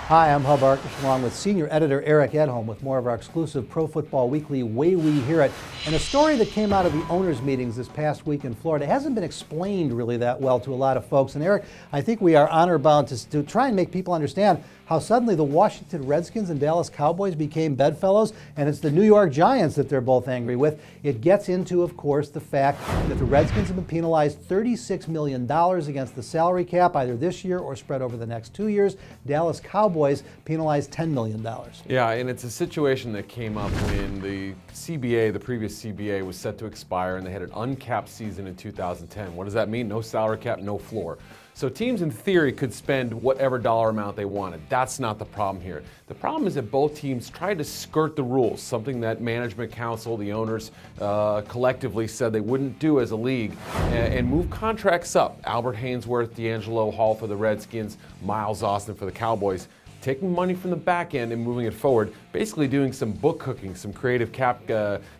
Hi, I'm Hub Arkush, along with senior editor Eric Edholm with more of our exclusive Pro Football Weekly Way We Hear It. And a story that came out of the owners' meetings this past week in Florida hasn't been explained really that well to a lot of folks. And Eric, I think we are honor bound to try and make people understand how suddenly the Washington Redskins and Dallas Cowboys became bedfellows, and it's the New York Giants that they're both angry with. It gets into, of course, the fact that the Redskins have been penalized $36 million against the salary cap, either this year or spread over the next 2 years. Dallas Cowboys penalized $10 million. Yeah, and it's a situation that came up when the CBA, the previous CBA, was set to expire, and they had an uncapped season in 2010. What does that mean? No salary cap, no floor. So teams in theory could spend whatever dollar amount they wanted. That's not the problem here. The problem is that both teams tried to skirt the rules, something that management council, the owners collectively said they wouldn't do as a league, and move contracts up. Albert Haynesworth, D'Angelo Hall for the Redskins, Miles Austin for the Cowboys, taking money from the back end and moving it forward, basically doing some book cooking, some creative cap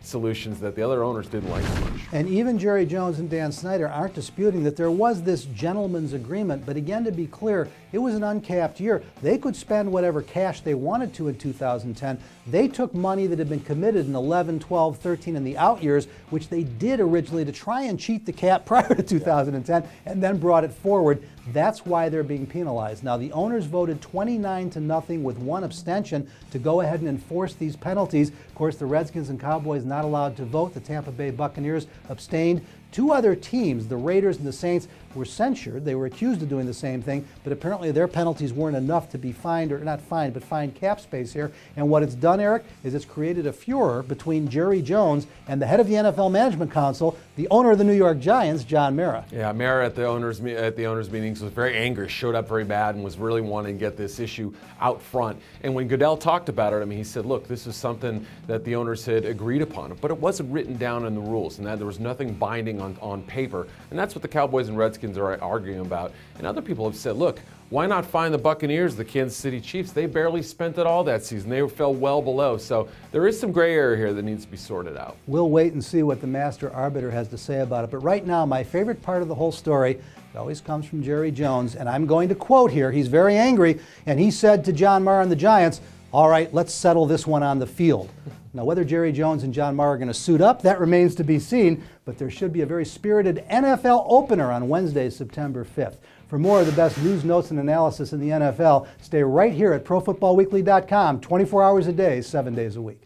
solutions that the other owners didn't like so much. And even Jerry Jones and Dan Snyder aren't disputing that there was this gentleman's agreement, but again, to be clear, it was an uncapped year. They could spend whatever cash they wanted to in 2010. They took money that had been committed in 11, 12, 13 and the out years, which they did originally to try and cheat the cap prior to 2010, and then brought it forward. That's why they're being penalized. Now, the owners voted 29-0 with one abstention to go ahead and enforce these penalties. Of course, the Redskins and Cowboys not allowed to vote. The Tampa Bay Buccaneers abstained. Two other teams, the Raiders and the Saints, were censured. They were accused of doing the same thing, but apparently their penalties weren't enough to be fined, or not fined, but fined cap space here. And what it's done, Eric, is it's created a furor between Jerry Jones and the head of the NFL Management Council, the owner of the New York Giants, John Mara. Yeah, Mara at the owners meetings was very angry, showed up very bad, and was really wanting to get this issue out front. And when Goodell talked about it, I mean, he said, look, this is something that the owners had agreed upon, but it wasn't written down in the rules, and that there was nothing binding on paper. And that's what the Cowboys and Redskins are arguing about. And other people have said, look, why not fine the Buccaneers, the Kansas City Chiefs? They barely spent it all that season. They fell well below. So there is some gray area here that needs to be sorted out. We'll wait and see what the master arbiter has to say about it. But right now, my favorite part of the whole story, it always comes from Jerry Jones, and I'm going to quote here. He's very angry, and he said to John Mara and the Giants, all right, let's settle this one on the field. Now, whether Jerry Jones and John Mara are going to suit up, that remains to be seen, but there should be a very spirited NFL opener on Wednesday, September 5th. For more of the best news, notes, and analysis in the NFL, stay right here at ProFootballWeekly.com, 24 hours a day, 7 days a week.